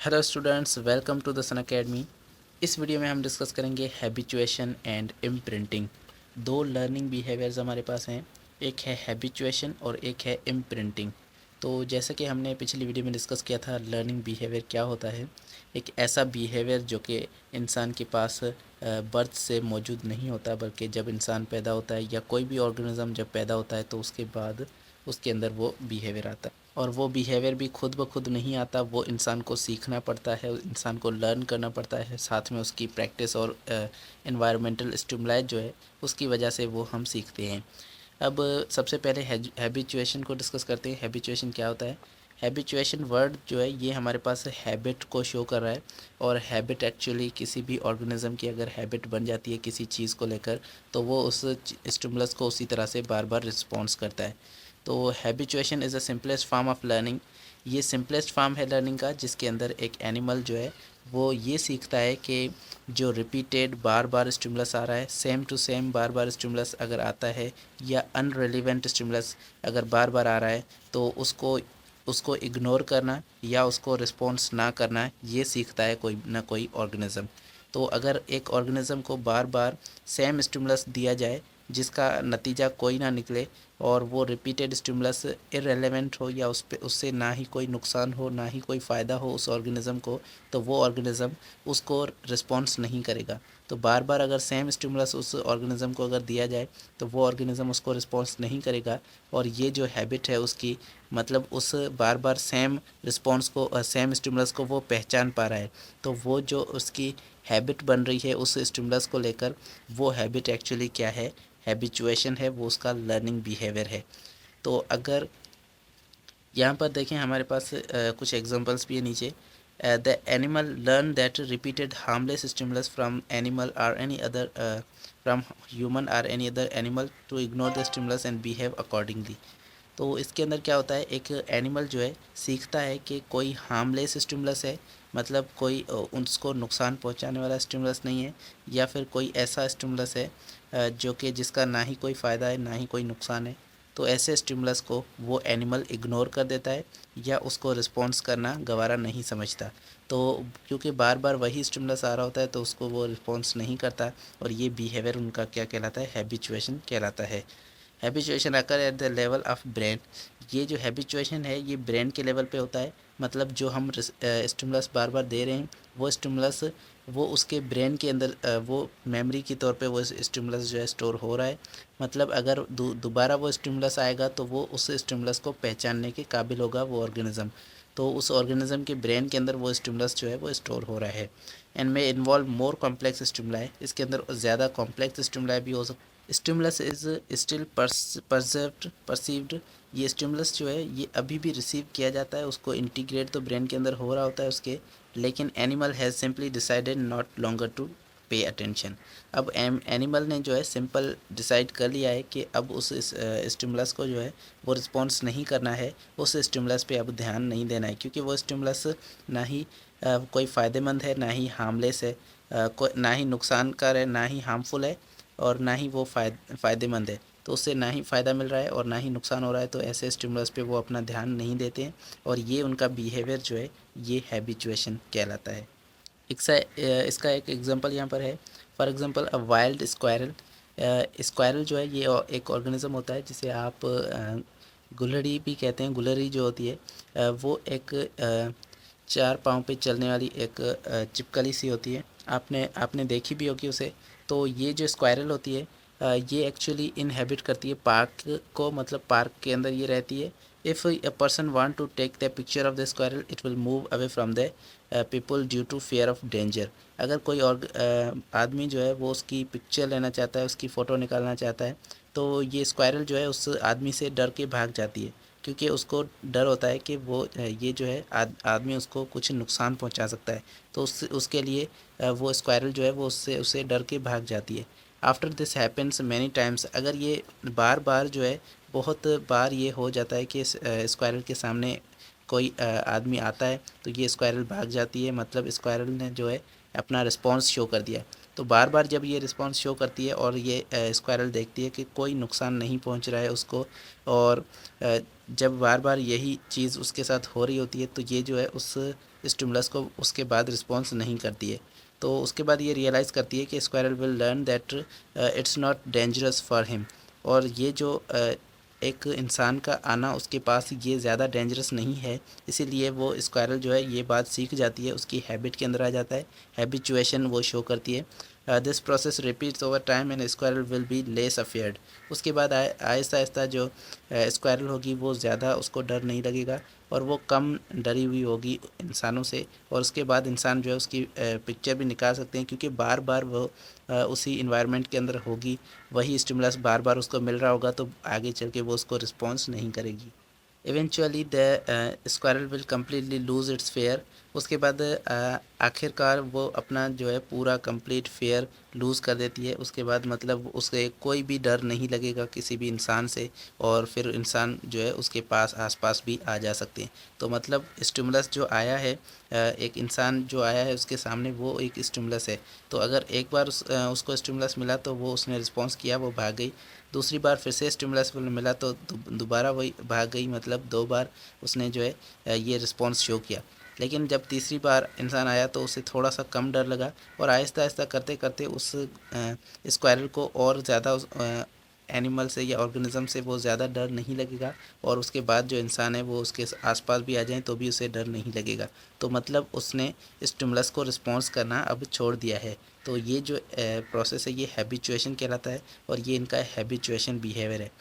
Hello students, welcome to the Sun Academy. इस video में हम डिस्कस करेंगे हैबिचुएशन एंड इम्प्रिंटिंग। दो लर्निंग बिहेवियर्स हमारे पास हैं, एक है हैबिचुएशन और एक है इम्प्रिंटिंग। तो जैसा कि हमने पिछली वीडियो में डिस्कस किया था, लर्निंग बिहेवियर क्या होता है। एक ऐसा बिहेवियर जो कि इंसान के पास बर्थ से मौजूद नहीं होता, बल्कि जब इंसान पैदा होता है या कोई भी ऑर्गेनिज्म जब पैदा होता है तो उसके बाद उसके अंदर वो बिहेवियर आता है। और वो बिहेवियर भी खुद ब खुद नहीं आता, वो इंसान को सीखना पड़ता है, इंसान को लर्न करना पड़ता है, साथ में उसकी प्रैक्टिस और एनवायरमेंटल स्टिमुलाई जो है उसकी वजह से वो हम सीखते हैं। अब सबसे पहले हैबिचुएशन को डिस्कस करते हैं। हैबिचुएशन क्या होता है? हैबिचुएशन वर्ड जो है ये हमारे पास हैबिट को शो कर रहा है। और हैबिट एक्चुअली किसी भी ऑर्गेनिज्म की अगर हैबिट बन जाती है किसी चीज़ को लेकर, तो वो उस स्टिमुलस को उसी तरह से बार बार रिस्पॉन्स करता है। तो habituation is the simplest form of learning. ये सिंपलेस्ट फॉर्म है लर्निंग का, जिसके अंदर एक एनिमल जो है वो ये सीखता है कि जो रिपीटेड बार बार स्टिमुलस आ रहा है, सेम टू सेम बार बार स्टिमुलस अगर आता है या अनरिलेवेंट स्टिमुलस अगर बार बार आ रहा है, तो उसको उसको इग्नोर करना या उसको रिस्पॉन्स ना करना, ये सीखता है कोई ना कोई ऑर्गेनिज़म। तो अगर एक ऑर्गेनिज़म को बार बार सेम स्टिमुलस दिया जाए जिसका नतीजा कोई ना निकले, और वो रिपीटेड स्टिमुलस इररेलेवेंट हो या उस पे उससे ना ही कोई नुकसान हो ना ही कोई फ़ायदा हो उस ऑर्गेनिज़म को, तो वो ऑर्गेनिज़म उसको रिस्पॉन्स नहीं करेगा। तो बार बार अगर सेम स्टिमुलस उस ऑर्गेनिज़म को अगर दिया जाए तो वो ऑर्गेनिज़म उसको रिस्पॉन्स नहीं करेगा। और ये जो हैबिट है उसकी, मतलब उस बार बार सेम रिस्पॉन्स को, सेम स्टिमुलस को वो पहचान पा रहा है, तो वो जो उसकी हैबिट बन रही है उस स्टिमुलस को लेकर, वो हैबिट एक्चुअली क्या है? हैबिचुएशन है, वो उसका लर्निंग बिहेवियर है। तो अगर यहाँ पर देखें हमारे पास कुछ एग्जांपल्स भी है नीचे। The animal learn that repeated harmless stimulus from animal or any other from human or any other animal to ignore the stimulus and behave accordingly. तो इसके अंदर क्या होता है, एक एनिमल जो है सीखता है कि कोई हार्मलेस स्टिमुलस है, मतलब कोई उसको नुकसान पहुंचाने वाला स्टिमुलस नहीं है, या फिर कोई ऐसा स्टिमुलस है जो कि जिसका ना ही कोई फ़ायदा है ना ही कोई नुकसान है। तो ऐसे स्टिमुलस को वो एनिमल इग्नोर कर देता है या उसको रिस्पॉन्स करना गवारा नहीं समझता। तो क्योंकि बार बार वही स्टिमुलस आ रहा होता है तो उसको वो रिस्पॉन्स नहीं करता, और ये बिहेवियर उनका क्या कहलाता है? हैबिचुएशन कहलाता है। Habituation occur at the level of brain. ये जो हैबिचुएशन है ये ब्रेन के लेवल पे होता है, मतलब जो हम स्टिमुलस बार बार दे रहे हैं वो स्टिमुलस वो उसके ब्रेन के अंदर वो मेमोरी के तौर पे वो स्टिमुलस जो है स्टोर हो रहा है। मतलब अगर दोबारा वो स्टिमुलस आएगा तो वो उस स्टिमुलस को पहचानने के काबिल होगा वो ऑर्गेनिज़म। तो उस ऑर्गेनिज़म के ब्रेन के अंदर वो स्टिमुलस जो है वो स्टोर हो रहा है। एंड में इन्वॉल्व मोर कॉम्प्लेक्स स्टिमुलाई, इसके अंदर ज़्यादा कॉम्प्लेक्स स्टिमुलाई भी हो सकता है। Stimulus is still perceived. ये स्टिमुलस जो है ये अभी भी रिसीव किया जाता है, उसको इंटीग्रेट तो ब्रेन के अंदर हो रहा होता है उसके, लेकिन animal has simply decided not longer to pay attention. अब एनिमल ने जो है सिंपल डिसाइड कर लिया है कि अब उस स्टिमुलस को जो है वो रिस्पॉन्स नहीं करना है, उस स्टिमुलस पे अब ध्यान नहीं देना है, क्योंकि वो स्टिमुलस ना ही कोई फ़ायदेमंद है ना ही हार्मलेस है, ना ही नुकसानकार है ना ही हार्मफुल है, और ना ही वो फ़ायदेमंद है। तो उससे ना ही फ़ायदा मिल रहा है और ना ही नुकसान हो रहा है, तो ऐसे स्टिमुलस पे वो अपना ध्यान नहीं देते हैं, और ये उनका बिहेवियर जो है ये हैबिचुएशन कहलाता है। इसका एक एग्जांपल यहाँ पर है। For example a wild squirrel. Squirrel जो है ये एक ऑर्गेनिज्म होता है जिसे आप गुलड़ी भी कहते हैं। गुलड़ी जो होती है वो एक चार पाँव पे चलने वाली एक चिपकली सी होती है। आपने आपने देखी भी होगी उसे। तो ये जो स्क्वायरल होती है ये एक्चुअली इनहेबिट करती है पार्क को, मतलब पार्क के अंदर ये रहती है। If a person want to take the picture of the squirrel it will move away from the people due to fear of danger. अगर कोई और आदमी जो है वो उसकी पिक्चर लेना चाहता है, उसकी फ़ोटो निकालना चाहता है, तो ये स्क्वायरल जो है उस आदमी से डर के भाग जाती है, क्योंकि उसको डर होता है कि वो ये जो है आदमी उसको कुछ नुकसान पहुंचा सकता है। तो उसके लिए वो स्क्वायरल जो है वो उससे उसे डर के भाग जाती है। After this happens many times, अगर ये बार बार जो है बहुत बार ये हो जाता है कि स्क्वायरल के सामने कोई आदमी आता है तो ये स्क्वायरल भाग जाती है, मतलब स्क्वायरल ने जो है अपना रिस्पॉन्स शो कर दिया। तो बार बार जब ये रिस्पॉन्स शो करती है और ये स्क्वायरल देखती है कि कोई नुकसान नहीं पहुंच रहा है उसको, और जब बार बार यही चीज़ उसके साथ हो रही होती है तो ये जो है उस स्टिमुलस को उसके बाद रिस्पॉन्स नहीं करती है। तो उसके बाद ये रियलाइज़ करती है कि squirrel will learn that it's not dangerous for him, और ये जो एक इंसान का आना उसके पास ये ज़्यादा डेंजरस नहीं है, इसीलिए वो स्क्वायरल जो है ये बात सीख जाती है, उसकी हैबिट के अंदर आ जाता है, हैबिचुएशन वो शो करती है। This process repeats over time and squirrel will be less afraid. उसके बाद आहिस्ता आहिस्ता जो स्क्वायरल होगी वो ज़्यादा उसको डर नहीं लगेगा और वो कम डरी हुई होगी इंसानों से, और उसके बाद इंसान जो है उसकी पिक्चर भी निकाल सकते हैं, क्योंकि बार बार वो उसी इन्वायरमेंट के अंदर होगी, वही स्टिमुलस बार बार उसको मिल रहा होगा, तो आगे चल के वो उसको रिस्पॉन्स नहीं करेगी। Eventually the squirrel will completely lose its fear. उसके बाद आखिरकार वो अपना जो है पूरा कंप्लीट फेयर लूज़ कर देती है। उसके बाद मतलब उसके कोई भी डर नहीं लगेगा किसी भी इंसान से, और फिर इंसान जो है उसके पास आसपास भी आ जा सकते हैं। तो मतलब स्टिमुलस जो आया है, एक इंसान जो आया है उसके सामने वो एक स्टिमुलस है। तो अगर एक बार उसको स्टिमुलस मिला तो वो उसने रिस्पॉन्स किया, वो भाग गई। दूसरी बार फिर से स्टिमुलस मिला तो दोबारा वही भाग गई, मतलब 2 बार उसने जो है ये रिस्पॉन्स शो किया। लेकिन जब तीसरी बार इंसान आया तो उसे थोड़ा सा कम डर लगा, और आहिस्ता आहिस्ता करते करते उस स्क्वायरल को और ज़्यादा उस एनिमल से या ऑर्गेनिज्म से वो ज़्यादा डर नहीं लगेगा, और उसके बाद जो इंसान है वो उसके आसपास भी आ जाए तो भी उसे डर नहीं लगेगा। तो मतलब उसने स्टिमुलस को रिस्पॉन्स करना अब छोड़ दिया है। तो ये जो प्रोसेस है ये हैबिचुएशन कहलाता है, और ये इनका हैबिचुएशन बिहेवियर है।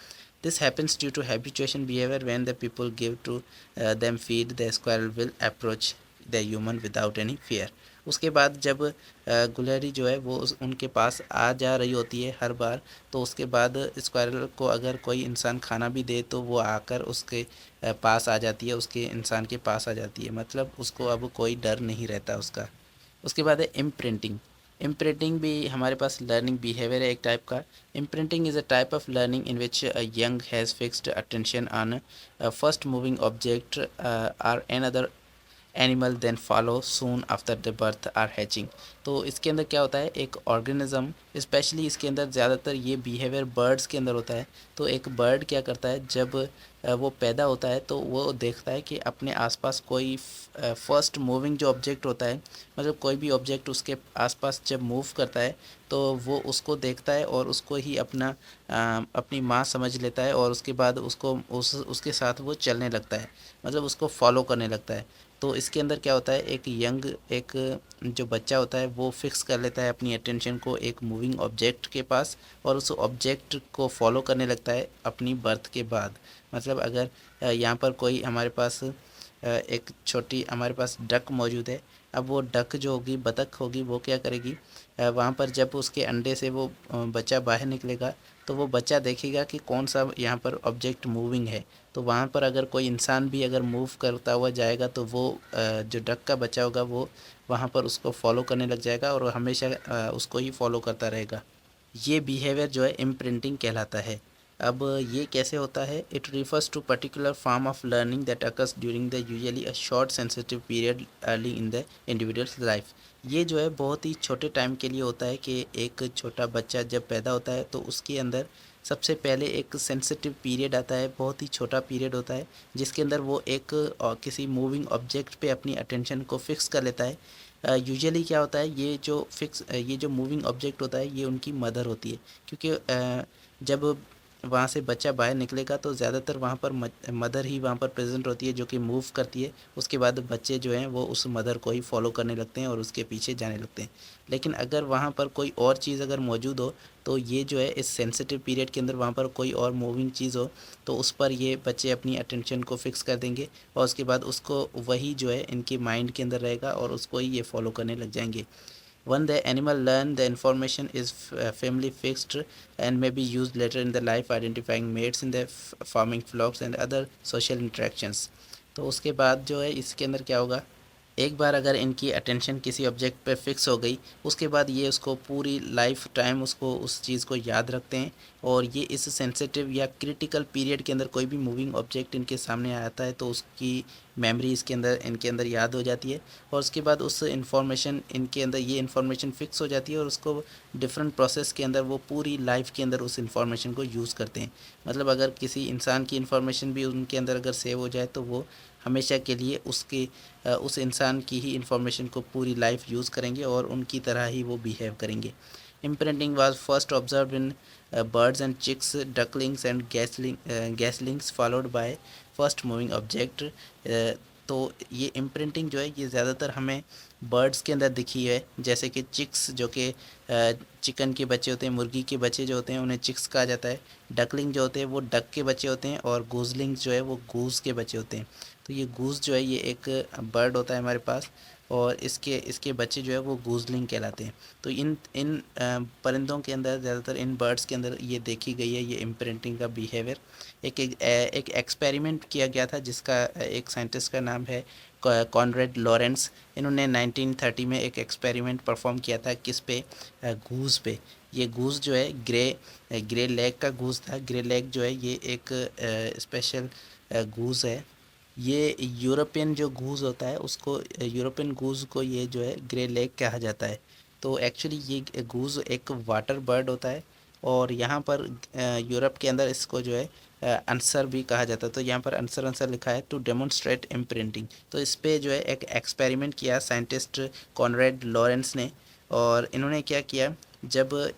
This happens due to habituation behaviour when the people give to them feed the squirrel will approach the human without any fear. उसके बाद जब गुलहरी जो है वो उनके पास आ जा रही होती है हर बार, तो उसके बाद स्क्वायरल को अगर कोई इंसान खाना भी दे तो वो आकर उसके पास आ जाती है, उसके इंसान के पास आ जाती है, मतलब उसको अब कोई डर नहीं रहता उसका। उसके बाद है इम्प्रिंटिंग। इम्प्रिंटिंग भी हमारे पास लर्निंग बिहेवियर है एक टाइप का। Imprinting is a type of learning in which a young has fixed attention on first moving object or an other animal then follow soon after the birth or hatching. तो इसके अंदर क्या होता है, एक ऑर्गेनिज्म, स्पेशली इसके अंदर ज़्यादातर ये बिहेवियर बर्ड्स के अंदर होता है। तो एक बर्ड क्या करता है, जब वो पैदा होता है तो वो देखता है कि अपने आसपास कोई फर्स्ट मूविंग जो ऑब्जेक्ट होता है, मतलब कोई भी ऑब्जेक्ट उसके आसपास जब मूव करता है तो वो उसको देखता है और उसको ही अपनी माँ समझ लेता है, और उसके बाद उसके साथ वो चलने लगता है, मतलब उसको फॉलो करने लगता है। तो इसके अंदर क्या होता है, एक जो बच्चा होता है वो फिक्स कर लेता है अपनी अटेंशन को एक मूविंग ऑब्जेक्ट के पास, और उस ऑब्जेक्ट को फॉलो करने लगता है अपनी बर्थ के बाद। मतलब अगर यहाँ पर कोई हमारे पास एक छोटी हमारे पास डक मौजूद है। अब वो डक जो होगी, बतख होगी, वो क्या करेगी, वहाँ पर जब उसके अंडे से वो बच्चा बाहर निकलेगा तो वो बच्चा देखेगा कि कौन सा यहाँ पर ऑब्जेक्ट मूविंग है। तो वहाँ पर अगर कोई इंसान भी अगर मूव करता हुआ जाएगा तो वो जो डक का बच्चा होगा वो वहाँ पर उसको फॉलो करने लग जाएगा और हमेशा उसको ही फॉलो करता रहेगा। ये बिहेवियर जो है इम्प्रिंटिंग कहलाता है। अब ये कैसे होता है, it refers to particular form of learning that occurs during the usually a short sensitive period early in the individual's life. ये जो है बहुत ही छोटे टाइम के लिए होता है कि एक छोटा बच्चा जब पैदा होता है तो उसके अंदर सबसे पहले एक सेंसिटिव पीरियड आता है, बहुत ही छोटा पीरियड होता है जिसके अंदर वो एक किसी मूविंग ऑब्जेक्ट पे अपनी अटेंशन को फिक्स कर लेता है। यूजुअली क्या होता है, ये जो मूविंग ऑब्जेक्ट होता है ये उनकी मदर होती है, क्योंकि जब वहाँ से बच्चा बाहर निकलेगा तो ज़्यादातर वहाँ पर मदर ही वहाँ पर प्रेजेंट होती है जो कि मूव करती है। उसके बाद बच्चे जो हैं वो उस मदर को ही फॉलो करने लगते हैं और उसके पीछे जाने लगते हैं। लेकिन अगर वहाँ पर कोई और चीज़ अगर मौजूद हो तो ये जो है इस सेंसिटिव पीरियड के अंदर वहाँ पर कोई और मूविंग चीज़ हो तो उस पर ये बच्चे अपनी अटेंशन को फिक्स कर देंगे, और उसके बाद उसको वही जो है इनके माइंड के अंदर रहेगा और उसको ही ये फॉलो करने लग जाएंगे। When the animal learn the information is firmly fixed and may be used later in the life, identifying mates in the farming flocks and other social interactions। तो उसके बाद जो है इसके अंदर क्या होगा, एक बार अगर इनकी अटेंशन किसी ऑब्जेक्ट पे फिक्स हो गई, उसके बाद ये उसको पूरी लाइफ टाइम उसको उस चीज़ को याद रखते हैं। और ये इस सेंसिटिव या क्रिटिकल पीरियड के अंदर कोई भी मूविंग ऑब्जेक्ट इनके सामने आता है तो उसकी मेमोरी इनके अंदर याद हो जाती है। और उसके बाद उस इन्फॉर्मेशन इनके अंदर ये इन्फॉर्मेशन फ़िक्स हो जाती है और उसको डिफरेंट प्रोसेस के अंदर वो पूरी लाइफ के अंदर उस इन्फॉर्मेशन को यूज़ करते हैं। मतलब अगर किसी इंसान की इन्फॉर्मेशन भी उनके अंदर अगर सेव हो जाए तो वो हमेशा के लिए उस इंसान की ही इन्फॉर्मेशन को पूरी लाइफ यूज़ करेंगे और उनकी तरह ही वो बिहेव करेंगे। Imprinting was first observe in birds and chicks, ducklings and goslings followed by first moving object. तो ये इम्प्रिंटिंग जो है ये ज़्यादातर हमें बर्ड्स के अंदर दिखी है, जैसे कि चिक्स जो कि चिकन के बच्चे होते हैं, मुर्गी के बच्चे जो होते हैं उन्हें चिक्स कहा जाता है। डकलिंग जो होते हैं वो डक के बच्चे होते हैं और गूजलिंग्स जो है वो गूज़ के बच्चे होते हैं। तो ये गूज़ जो है ये एक बर्ड होता है हमारे पास और इसके इसके बच्चे जो है वो गूजलिंग कहलाते हैं। तो इन इन परिंदों के अंदर ज़्यादातर इन बर्ड्स के अंदर ये देखी गई है ये इम्प्रिंटिंग का बिहेवियर। एक एक्सपेरिमेंट किया गया था जिसका एक साइंटिस्ट का नाम है कॉनरेड लॉरेंस। इन्होंने 1930 में एक एक्सपेरिमेंट परफॉर्म किया था किस पे, गूज़ पे। ये गूज़ जो है ग्रे लेग का गूज़ था। ग्रे लेग जो है ये एक स्पेशल गूज़ है। ये यूरोपियन जो गूज़ होता है उसको यूरोपियन गूज़ को ये जो है ग्रे लेग कहा जाता है। तो एक्चुअली ये गूज़ एक वाटर बर्ड होता है और यहाँ पर यूरोप के अंदर इसको जो है आंसर भी कहा जाता है। तो यहाँ पर आंसर लिखा है टू डेमोन्स्ट्रेट इम्प्रिंटिंग। तो इस पे जो है एक एक्सपेरिमेंट किया साइंटिस्ट कॉनरेड लॉरेंस ने। और इन्होंने क्या किया, जब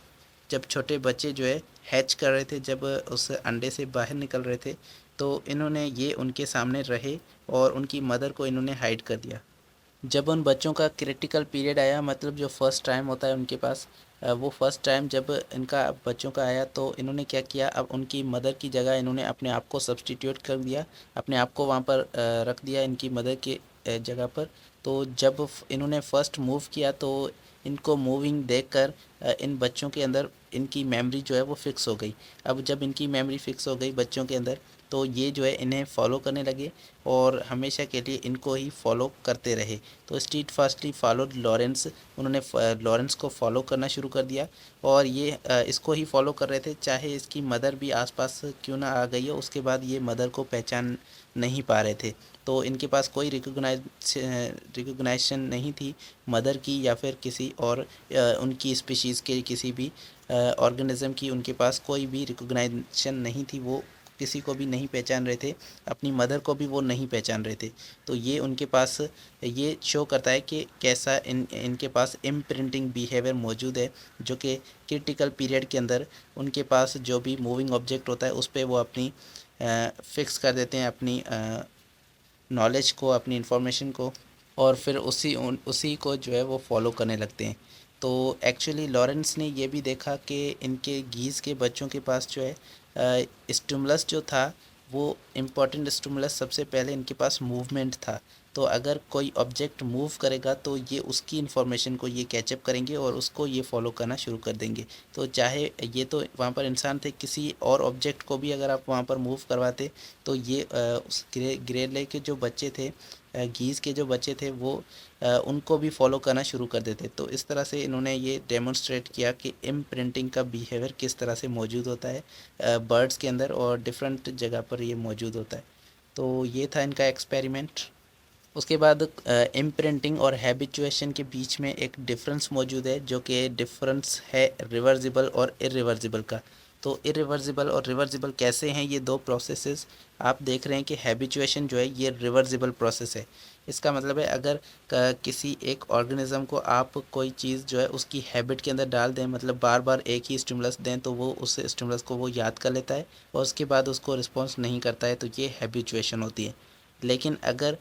जब छोटे बच्चे जो है हैच कर रहे थे, जब उस अंडे से बाहर निकल रहे थे, तो इन्होंने ये उनके सामने रहे और उनकी मदर को इन्होंने हाइड कर दिया। जब उन बच्चों का क्रिटिकल पीरियड आया, मतलब जो फर्स्ट टाइम होता है उनके पास, वो फर्स्ट टाइम जब इनका बच्चों का आया तो इन्होंने क्या किया, अब उनकी मदर की जगह इन्होंने अपने आप को सब्सटीट्यूट कर दिया, अपने आप को वहाँ पर रख दिया इनकी मदर के जगह पर। तो जब इन्होंने फ़र्स्ट मूव किया तो इनको मूविंग देखकर इन बच्चों के अंदर इनकी मेमोरी जो है वो फ़िक्स हो गई। अब जब इनकी मेमोरी फ़िक्स हो गई बच्चों के अंदर तो ये जो है इन्हें फॉलो करने लगे और हमेशा के लिए इनको ही फॉलो करते रहे। तो स्ट्रीट फास्टली फॉलोड लॉरेंस, उन्होंने लॉरेंस को फॉलो करना शुरू कर दिया और ये इसको ही फॉलो कर रहे थे, चाहे इसकी मदर भी आसपास क्यों ना आ गई हो। उसके बाद ये मदर को पहचान नहीं पा रहे थे। तो इनके पास कोई रिकग्नाइजेशन नहीं थी मदर की या फिर किसी और उनकी स्पीशीज़ के किसी भी ऑर्गेनिज्म की, उनके पास कोई भी रिकग्नाइजेशन नहीं थी। वो किसी को भी नहीं पहचान रहे थे, अपनी मदर को भी वो नहीं पहचान रहे थे। तो ये उनके पास ये शो करता है कि कैसा इनके पास इम्प्रिंटिंग बिहेवियर मौजूद है, जो कि क्रिटिकल पीरियड के अंदर उनके पास जो भी मूविंग ऑब्जेक्ट होता है उस पर वो अपनी फिक्स कर देते हैं अपनी नॉलेज को, अपनी इन्फॉर्मेशन को, और फिर उसी को जो है वो फॉलो करने लगते हैं। तो एक्चुअली लॉरेंस ने ये भी देखा कि इनके गीज़ के बच्चों के पास जो है स्टिमुलस जो था वो इम्पॉर्टेंट स्टिमुलस सबसे पहले इनके पास मूवमेंट था। तो अगर कोई ऑब्जेक्ट मूव करेगा तो ये उसकी इन्फॉर्मेशन को ये कैचअप करेंगे और उसको ये फॉलो करना शुरू कर देंगे। तो चाहे ये तो वहाँ पर इंसान थे, किसी और ऑब्जेक्ट को भी अगर आप वहाँ पर मूव करवाते तो ये उस ग्रे लेग के जो बच्चे थे, गीज़ के जो बच्चे थे वो उनको भी फॉलो करना शुरू कर देते। तो इस तरह से इन्होंने ये डेमोन्स्ट्रेट किया कि इम्प्रिंटिंग का बिहेवियर किस तरह से मौजूद होता है बर्ड्स के अंदर और डिफरेंट जगह पर ये मौजूद होता है। तो ये था इनका एक्सपेरिमेंट। उसके बाद इम्प्रिंटिंग और हैबिचुएशन के बीच में एक डिफरेंस मौजूद है, जो कि डिफरेंस है रिवर्सिबल और इरिवर्सिबल का। तो इरिवर्सिबल और रिवर्सिबल कैसे हैं ये दो प्रोसेसेस, आप देख रहे हैं कि हैबिचुएशन जो है ये रिवर्सिबल प्रोसेस है। इसका मतलब है अगर किसी एक ऑर्गेनिज्म को आप कोई चीज़ जो है उसकी हैबिट के अंदर डाल दें, मतलब बार बार एक ही स्टिमुलस दें, तो वो उस स्टिमुलस को वो याद कर लेता है और उसके बाद उसको रिस्पॉन्स नहीं करता है, तो ये हैबिचुएशन होती है। लेकिन अगर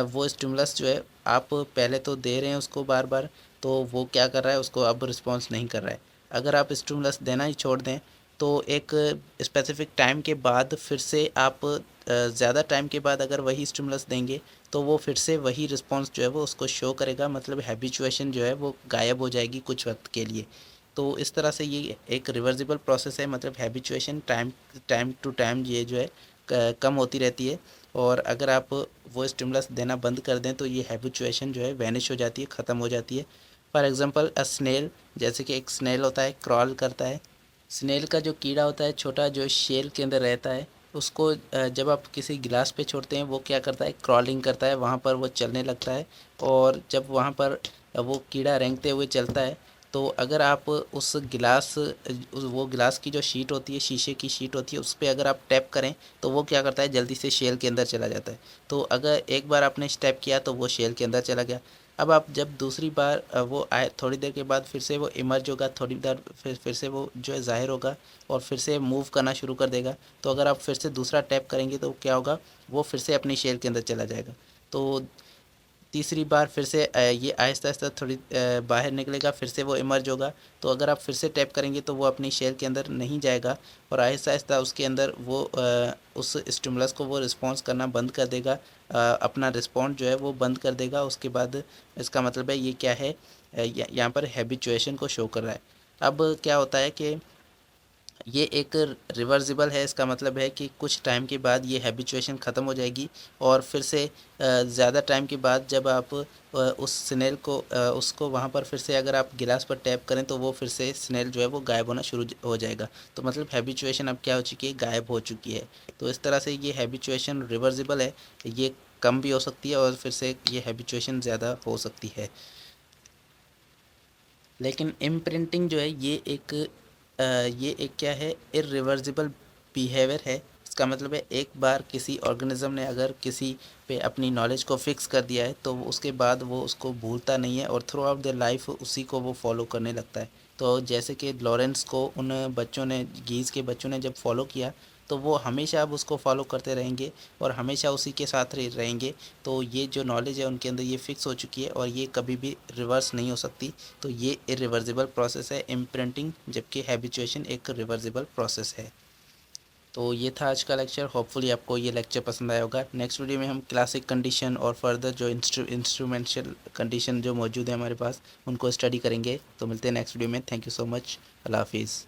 वो स्टिमुलस जो है आप पहले तो दे रहे हैं उसको बार बार, तो वो क्या कर रहा है, उसको अब रिस्पॉन्स नहीं कर रहा है। अगर आप स्टिमुलस देना ही छोड़ दें तो एक स्पेसिफिक टाइम के बाद फिर से आप ज़्यादा टाइम के बाद अगर वही स्टिमुलस देंगे तो वो फिर से वही रिस्पॉन्स जो है वो उसको शो करेगा, मतलब हैबिचुएशन जो है वो गायब हो जाएगी कुछ वक्त के लिए। तो इस तरह से ये एक रिवर्सिबल प्रोसेस है, मतलब habituation time time to time ये जो है कम होती रहती है। और अगर आप वो स्टिमुलस देना बंद कर दें तो ये हैबिचुएशन जो है वैनिश हो जाती है, ख़त्म हो जाती है। फॉर एग्ज़ाम्पल अ स्नेल, जैसे कि एक स्नेल होता है, क्रॉल करता है। स्नेल का जो कीड़ा होता है छोटा, जो शेल के अंदर रहता है, उसको जब आप किसी गिलास पे छोड़ते हैं वो क्या करता है, क्रॉलिंग करता है, वहाँ पर वो चलने लगता है। और जब वहाँ पर वो कीड़ा रेंगते हुए चलता है, तो अगर आप उस गिलास वो गिलास की जो शीट होती है, शीशे की शीट होती है, उस पर अगर आप टैप करें तो वो क्या करता है, जल्दी से शेल के अंदर चला जाता है। तो अगर एक बार आपने स्टेप किया तो वो शेल के अंदर चला गया। अब आप जब दूसरी बार वो आए, थोड़ी देर के बाद फिर से वो इमर्ज होगा, थोड़ी देर फिर से वो जो है ज़ाहिर होगा और फिर से मूव करना शुरू कर देगा। तो अगर आप फिर से दूसरा टैप करेंगे तो क्या होगा, वो फिर से अपनी शेल के अंदर चला जाएगा। तो तीसरी बार फिर से ये आहिस्ता आहिस्ता थोड़ी बाहर निकलेगा, फिर से वो इमर्ज होगा। तो अगर आप फिर से टैप करेंगे तो वो अपनी शेल के अंदर नहीं जाएगा और आहिस्ता आहिस्ता उसके अंदर वो उस स्टिमुलस को वो रिस्पॉन्स करना बंद कर देगा, अपना रिस्पॉन्स जो है वो बंद कर देगा। उसके बाद इसका मतलब है ये क्या है, यहाँ पर हैबिचुएशन को शो कर रहा है। अब क्या होता है कि ये एक रिवर्सिबल है, इसका मतलब है कि कुछ टाइम के बाद ये हैबिचुएशन ख़त्म हो जाएगी और फिर से ज़्यादा टाइम के बाद जब आप उस स्नेल को उसको वहाँ पर फिर से अगर आप गिलास पर टैप करें तो वो फिर से स्नेल जो है वो गायब होना शुरू हो जाएगा। तो मतलब हैबिचुएशन अब क्या हो चुकी है, गायब हो चुकी है। तो इस तरह से ये हैबिचुएशन रिवर्सिबल है, ये कम भी हो सकती है और फिर से ये हैबिचुएशन ज़्यादा हो सकती है। लेकिन इम्प्रिंटिंग जो है ये एक क्या है, इरिवर्सिबल बिहेवियर है। इसका मतलब है एक बार किसी ऑर्गेनिज्म ने अगर किसी पे अपनी नॉलेज को फिक्स कर दिया है तो उसके बाद वो उसको भूलता नहीं है और थ्रू आउट द लाइफ उसी को वो फॉलो करने लगता है। तो जैसे कि लॉरेंस को उन बच्चों ने, गीज़ के बच्चों ने जब फॉलो किया तो वो हमेशा अब उसको फॉलो करते रहेंगे और हमेशा उसी के साथ रहेंगे। तो ये जो नॉलेज है उनके अंदर ये फिक्स हो चुकी है और ये कभी भी रिवर्स नहीं हो सकती। तो ये इरिवर्सिबल प्रोसेस है इम्प्रिंटिंग, जबकि हैबिचुएशन एक रिवर्सिबल प्रोसेस है। तो ये था आज का लेक्चर। होपफुली आपको ये लेक्चर पसंद आया होगा। नेक्स्ट वीडियो में हम क्लासिक कंडीशन और फर्दर जो इंस्ट्रूमेंशल कंडीशन जो मौजूद है हमारे पास, उनको स्टडी करेंगे। तो मिलते हैं नेक्स्ट वीडियो में। Thank you so much. अल्लाह हाफिज़।